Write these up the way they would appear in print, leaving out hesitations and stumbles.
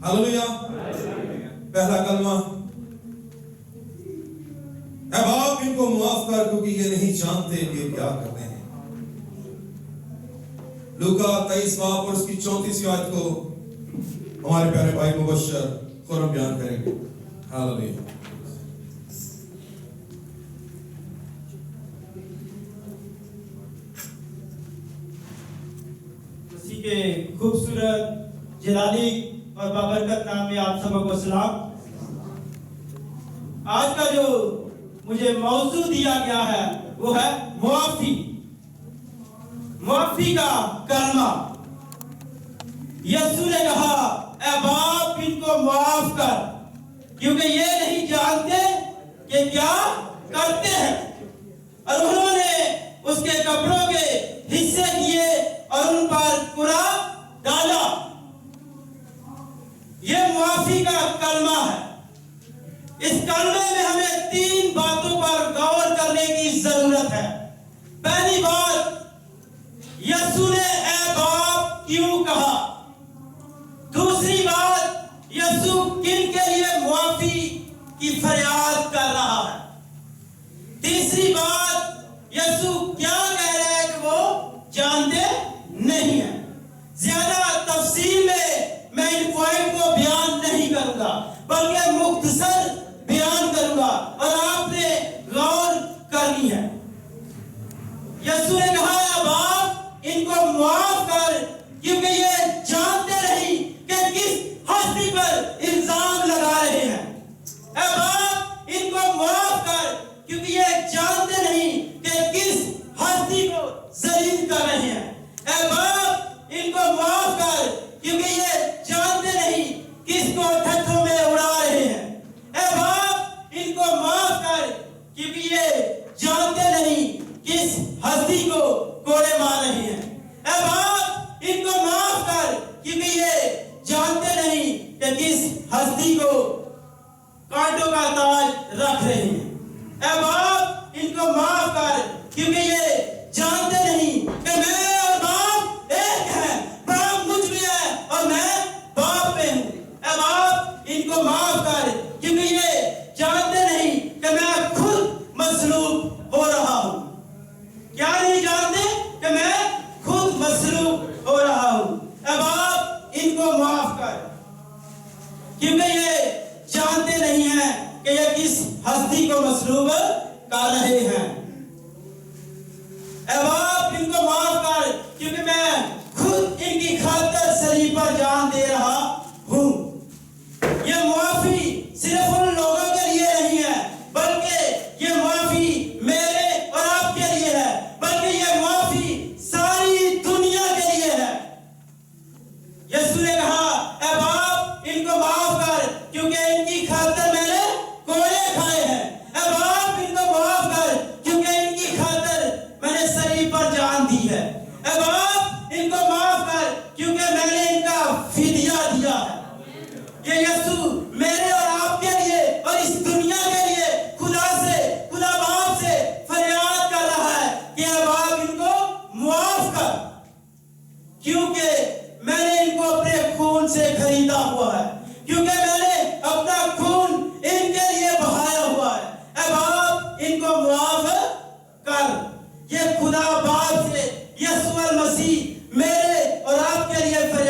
Hallelujah. पहला कलमा, ऐ बाप इनको माफ कर क्योंकि ये नहीं जानते कि क्या करते हैं। लूका 23 बाब और उसकी 34वीं आयत को हमारे प्यारे भाई मुबश्शिर खुरम बयान करेंगे। हालेलुया। मसीह के खूबसूरत जलाली और बाबरकत नाम में आप सबको सलाम। आज का जो मुझे मौजू दिया गया है वो है मुआफी। मुआफी का कलमा। यीशु ने कहा, ऐ बाप इनको माफ कर क्योंकि ये नहीं जानते कि क्या करते हैं। और उन्होंने उसके कपड़ों के हिस्से किए और उन पर कुरा डाला। यह मुआफी का कलमा है। इस कलमे में हमें 3 बातों पर गौर करने की जरूरत है। पहली बात, यीशु ने ऐ बाप क्यों कहा। दूसरी बात, यीशु किन के लिए मुआफी की फरियाद कर रहा है। तीसरी बात, यीशु क्या कह रहे हैं कि वो जानते नहीं है। ज्यादा तफसील में मैं इन पॉइंट को बयान नहीं करूंगा बल्कि मुख्तसर बयान करूंगा और आपने गौर करनी है। यीशु ने कहा, बाप इनको माफ कर क्योंकि ये जानते नहीं कि किस हस्ती पर इल्जाम लगा रहे हैं। ऐ बाप इनको माफ कर क्योंकि ये जानते नहीं कि किस हस्ती को जलील कर रहे हैं। ऐ बाप इनको माफ कर क्योंकि ये जानते नहीं किसको ठट्ठों में उड़ा रहे हैं। ऐ बाप इनको माफ कर क्योंकि ये जानते नहीं किस हस्ती को कोड़े मार रहे हैं। ऐ बाप इनको माफ कर क्योंकि ये जानते नहीं कि किस हस्ती को कांटों का ताज रख रहे हैं। ऐ बाप इनको माफ कर क्योंकि ये जानते नहीं कि मैं और बाप एक है। बाप मुझ में है और मैं बाप में हूं। ऐ बाप इनको माफ कर क्योंकि ये जानते नहीं कि मैं खुद मसलूब हो रहा हूं। क्या नहीं जानते कि मैं खुद मसलूब हो रहा हूं। ऐ बाप इनको माफ कर क्योंकि ये जानते नहीं है कि ये किस हस्ती को मसलूब कर रहे हैं। ऐ बाप इनको माफ कर क्योंकि मैं खुद इनकी खातिर सलीब पर जान दे रहा हूं। यह मुआफी सिर्फ उन लोगों के लिए नहीं है बल्कि यह मुआफी मेरे और आपके लिए है, बल्कि यह मुआफी सारी दुनिया के लिए है। यीशु ने कहा, ऐ बाप इनको माफ कर क्योंकि इनकी खातिर मैंने कोड़े खाए हैं। ऐ बाप इनको माफ कर क्योंकि इनकी खातिर मैंने सलीब पर जान दी है। ऐ बाप इनको माफ कर क्योंकि मैंने इनका फिदिया दिया है। ये यीशु मेरे और आपके लिए और इस दुनिया के लिए खुदा बाप से फरियाद कर रहा है कि ऐ बाप इनको माफ कर क्योंकि मैंने इनको अपने खून से खरीदा हुआ है, क्योंकि मैंने अपना खून इनके लिए बहाया हुआ है। ऐ बाप इनको माफ कर। ये खुदा बाप से यीशु मसीह मेरे और आपके लिए फरियाद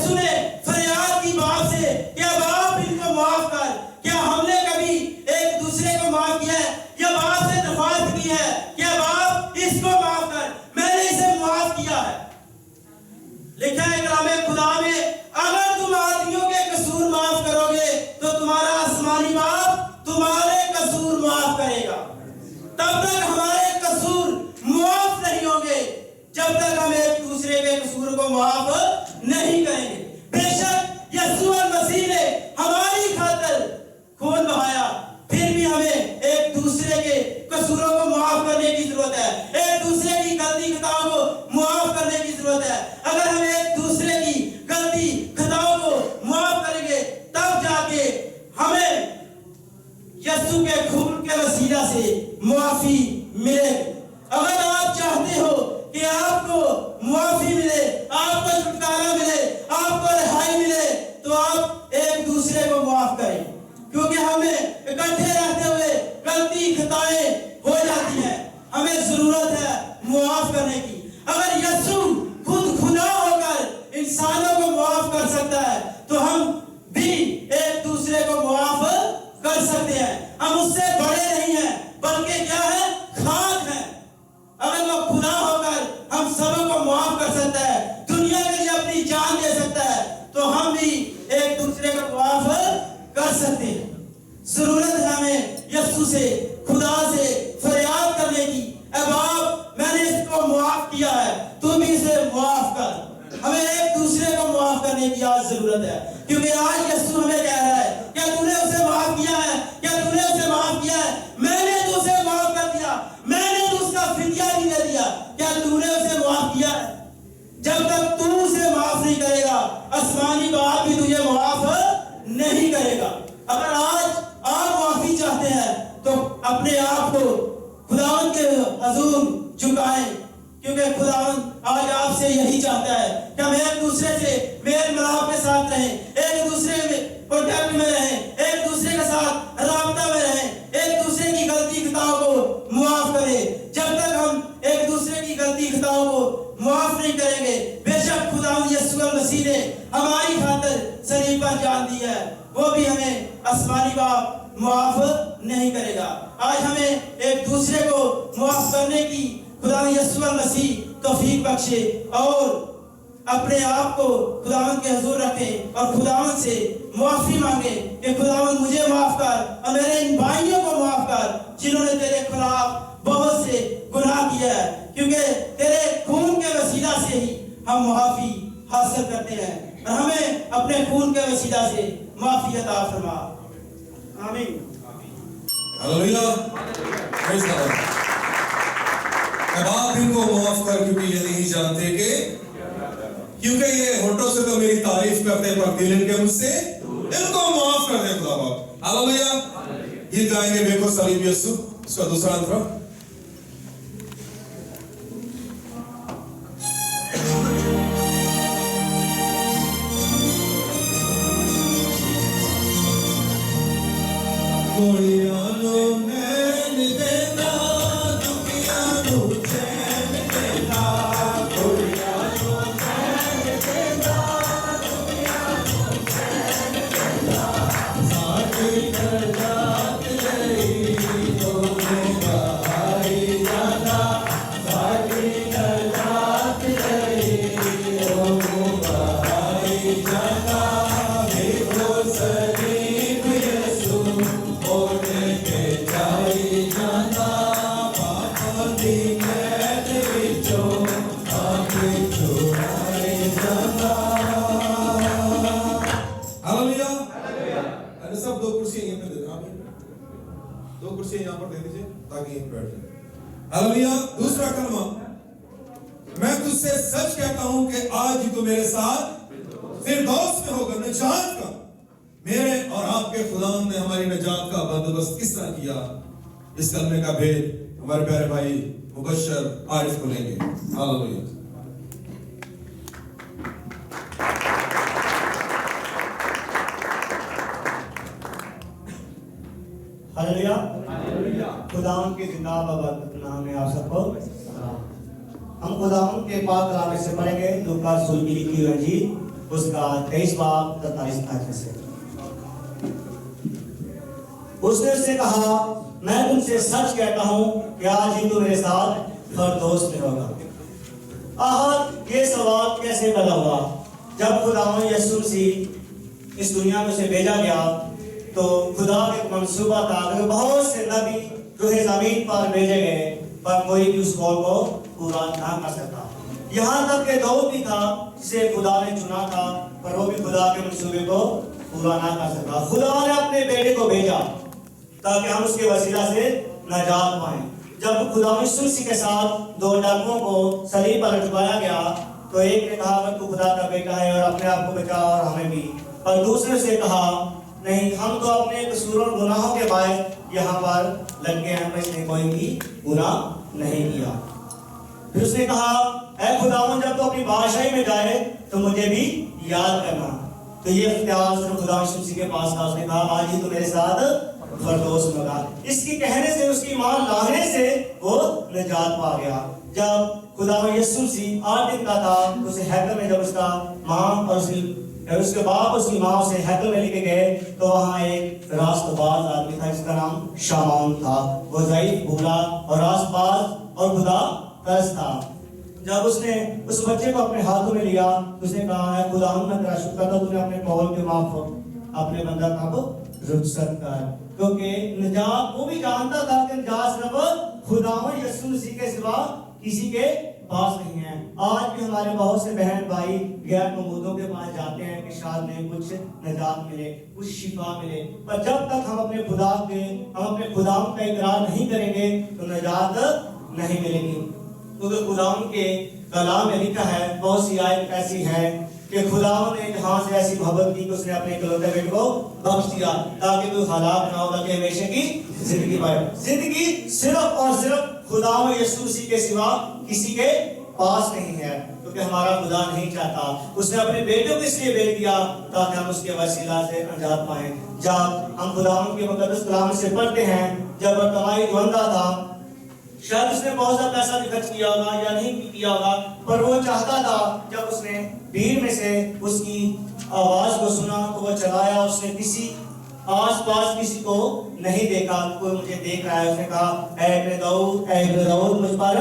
यीशु ने फरियाद की बाप से कि बाप इनको माफ कर। क्या हमने कभी एक दूसरे को माफ किया है या बाप से दरख्वास्त की है कि बाप इसको माफ कर, मैंने इसे माफ किया है? लिखा है कलामे खुदा में, अगर तुम आदमियों के कसूर माफ करोगे तो तुम्हारा आसमानी बाप तुम्हारे कसूर माफ करेगा। तब तक हमारे कसूर माफ नहीं होंगे जब तक हम एक दूसरे के कसूर को माफ नहीं करेंगे। बेशक यीशु मसीह ने हमारी खातिर खून बहाया, फिर भी हमें एक दूसरे के कसूरों को माफ करने की जरूरत है, एक दूसरे की गलती खताओं को माफ करने की जरूरत है। अगर हम एक दूसरे की गलती खताओं को माफ करेंगे तब जाके हमें यीशु के खून के वसीला से मुआफी मिलेगी। अगर आप चाहते हो कि आपको मुआफी मिले, आपको छुटकारा मिले, आपको रिहाई मिले, तो आप एक दूसरे को माफ करें, क्योंकि हमें इकट्ठे रहते हुए गलती खताएं हो जाती हैं। हमें जरूरत है मुआफ करने की। अगर यीशु खुद खुदा होकर इंसानों को माफ कर सकता है तो हम भी एक दूसरे को माफ कर सकते हैं। हम उससे बड़े नहीं हैं, बल्कि क्या है, खाक हैं। अगर वो खुदा होकर हम सबको माफ कर सकता है, दुनिया के लिए अपनी जान दे सकता है, तो हम भी एक दूसरे को माफ कर सकते हैं। जरूरत है हमें यीशु से, खुदा से फरियाद करने की, ऐ बाप मैंने इसको माफ किया है, तू भी इसे माफ कर। हमें एक दूसरे को माफ करने की आज जरूरत है, क्योंकि आज यीशु हमें कह रहा है, क्या तूने उसे माफ किया है? क्या तूने उसे माफ किया है? मैंने तो उसे माफ कर दिया, मैंने तो उसका फिदिया भी दे दिया। क्या तूने उसे माफ किया है? जब तक तू उसे माफ नहीं करेगा, आसमानी बाप भी तुझे माफ नहीं करेगा। अगर आज आप माफी चाहते हैं तो अपने आप को खुदावंद के हुजूर झुकाएं, क्योंकि खुदावंद आज आपसे यही चाहता है कि हम एक दूसरे से मेल मिलाप के साथ रहें, एक दूसरे में कॉन्टैक्ट में रहें, एक दूसरे के साथ राब्ता में रहें, एक दूसरे की गलती खताओं को मुआफ करें। जब तक हम एक दूसरे की गलती खताओं को मुआफ नहीं करेंगे, बेशक खुदावंद यीशु मसीह ने हमारी खातिर सलीब पर जान दी है, वो भी हमें आसमानी बाप मुआफ नहीं करेगा। आज हमें एक दूसरे को मुआफ करने की खुदावंद यीशु मसीह तौफीक बख्शे और अपने आप को खुदावंद के हुजूर रखें और खुदावंद से मुआफी मांगे कि खुदावंद मुझे माफ कर और मेरे इन भाइयों को माफ कर जिन्होंने तेरे खिलाफ बहुत से गुनाह किया है, क्योंकि तेरे खून के वसीला से ही हम मुआफी हासिल करते हैं और हमें अपने खून के वसीला से माफी अता फरमा। आमीन। Hallelujah, praise the Lord. बाप इनको माफ कर, क्योंकि ये नहीं जानते क्योंकि ये होठों से तो मेरी तारीफ करते पर दिल इनके मुझसे, इनको माफ कर दे खुदा बाप। हालेलुया। ये गाएंगे देखो सलीब यीशु, इसका दूसरा अंतरा। दो कुर्सियां यहाँ पर दे दीजिए ताकि यहीं बैठ जाए। हालेलुया। दूसरा कलमा, मैं तुझसे सच कहता हूं कि आज ही तो मेरे साथ फिरदौस में होगा, निजात का। मेरे और आपके खुदा ने हमारी निजात का बंदोबस्त किस तरह किया, इस कलमे का भेद हमारे प्यारे भाई मुबश्शिर आरिफ को लेंगे। हालेलुया। हालेलुया। खुदावंद के जिंदा बाबत नाम में आप सबको हम खुदावंद के पाक कलाम से पढ़ेंगे। लूका रसूल की लिखी हुई इंजील उसका 23 बाब 43 आयत से। उसने उससे कहा, मैं तुमसे सच कहता हूं कि आज ही तू मेरे साथ फरदौस में होगा। ये सवाल कैसे पैदा हुआ? जब खुदावंद यीशु मसीह इस दुनिया में से भेजा गया तो खुदा का एक मंसूबा था कि बहुत से नबी जो है जमीन पर भेजे गए, पर कोई भी उस कॉल को पूरा ना कर सकता। यहाँ तक के दाऊद भी था जिसे खुदा ने चुना था, पर वो भी खुदा के मंसूबे को पूरा ना कर सका। खुदा ने अपने बेटे को भेजा ताकि हम उसके वसीला से नजात पाएं। जब खुदा यीशु मसीह के साथ दो डाकुओं को सलीब पर लटकाया गया तो एक ने कहा कि तू खुदा का बेटा है और अपने आप को बचा और हमें भी, और दूसरे से कहा नहीं, हम तो अपने कसूरों और गुनाहों के बायस यहाँ पर लग गए हैं, इसने कोई भी गुनाह नहीं किया। फिर उसने कहा, ऐ खुदावंद, जब तो अपनी बादशाही में जाए तो मुझे भी याद करना। तो ये इख्तियार सिर्फ खुदा यीशु मसीह के पास था। उसने कहा, आज ही तो मेरे साथ फरदौस में होगा। इसकी कहने से, उसकी ईमान लाने से वो निजात पा गया। जब खुदा यीशु मसीह 8 दिन का था, उसे हैकल में जब उसका मां और उसके बाप उसकी मां उसे हैकल में लेके गए तो वहां एक रास्तबाज आदमी था जिसका नाम शामौन था। वो ज़ईफ, भूला और रास्तबाज और खुदा तरस था। जब उसने उस बच्चे को अपने हाथों में लिया तो उसने कहा, है खुदावंद, मैं तेरा शुक्र करता हूं तूने अपने कौल के माफ अपने बंदा का रुखसत कर, क्योंकि निजात वो भी जानता था कि निजात सिर्फ खुदावंद यीशु मसीह के सिवा किसी के पास नहीं है। आज भी हमारे बहुत से बहन भाई गैर मौजूदों के पास जाते हैं कि शायद में कुछ निजात मिले, कुछ शिफा मिले, पर जब तक हम अपने खुदा का इकरार नहीं करेंगे तो निजात नहीं मिलेगी। क्योंकि खुदावंद के कलाम में लिखा है, बहुत सी आयत ऐसी है कि खुदावंद ने जहां से ऐसी मोहब्बत की कि उसने अपने इकलौते बेटे को बख्श दिया ताकि कोई हलाक ना हो, ताकि हमेशा की जिंदगी पाए। जिंदगी सिर्फ और सिर्फ खुदावंद यीशु मसीह के सिवा किसी के पास नहीं है, क्योंकि हमारा खुदा नहीं चाहता। उसने अपने बेटे को इसलिए भेज दिया ताकि हम उसके वसीला से निजात पाएं। जब हम खुदावंद के मुकद्दस कलाम से पढ़ते हैं, जब बर्तमाई ढूंढता था, शायद उसने बहुत सा पैसा भी खर्च किया होगा या नहीं किया होगा, पर वो चाहता था जब उसने भीड़ में से उसकी आवाज को सुना तो वो चलाया। उसने किसी आस-पास किसी को नहीं देखा, कोई मुझे देख रहा है। उसने कहा, ऐ इब्न दाऊद मुझ पर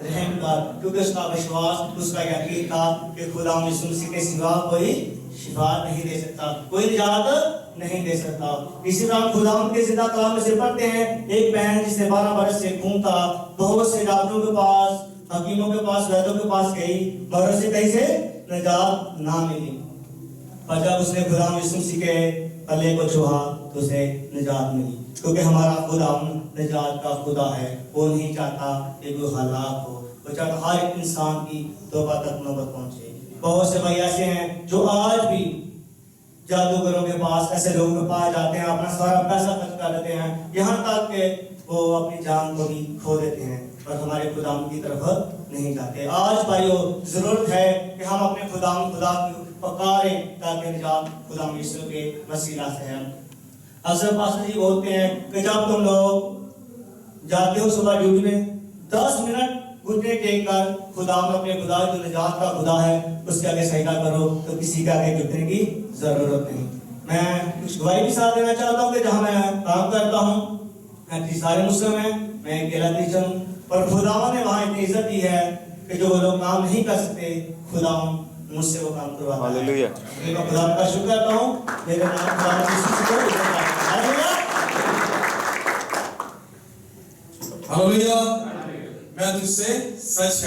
रहम कर, क्योंकि उसका विश्वास, उसका यकीन था कि खुदा यीशु मसीह के सिवा कोई शिफा नहीं दे सकता, कोई निजात नहीं दे सकता। इसी तरह खुदावंद के जिंदा कलाम में से पढ़ते हैं, एक बहन जिसे 12 बरस से खून था, बहुत से डॉक्टरों के पास, हकीमों के पास, वैद्यों के पास गई, मगर उसे कहीं से निजात ना मिली। पर जब उसने खुदा यीशु मसीह के गले को छुआ तो उसे निजात मिली, क्योंकि हमारा खुदावंद निजात का खुदा है। वो नहीं चाहता कि कोई हलाक हो, वो चाहता हर एक इंसान की तौबा तक नौबत पहुंचे। बहुत से भाई ऐसे हैं जो आज भी जादूगरों के पास, ऐसे लोगों के पास जाते हैं, अपना सारा पैसा खर्च कर देते हैं, यहाँ तक कि वो अपनी जान को भी खो देते हैं, पर हमारे खुदावंद की तरफ नहीं जाते। आज भाइयों, जरूरत है कि हम अपने खुदा की पकारें ताकि निजात खुदा यीशु के वसीला से है। अक्सर पास्टर जी बोलते हैं कि जब तुम लोग जाते हो सुबह ड्यूटी में, 10 मिनट घुटने टेक कर अपने खुदा जो निजात का खुदा है उसके आगे सजदा करो, तो किसी के आगे झुकने की जरूरत नहीं। मैं कुछ गवाही भी साथ देना चाहता हूँ कि जहाँ मैं काम करता हूँ सारे मुस्लिम हैं, मैं अकेला क्रिश्चियन हूँ, पर खुदावंद ने वहाँ इतनी इज्जत दी है कि जो वो लोग काम नहीं कर सकते, खुदावंद मुझसे वो काम करवाता है। हालेलुया। मैं खुदा का शुक्र करता हूँ, मेरे नाम खुदा हालेलुया। मैं तुझसे सच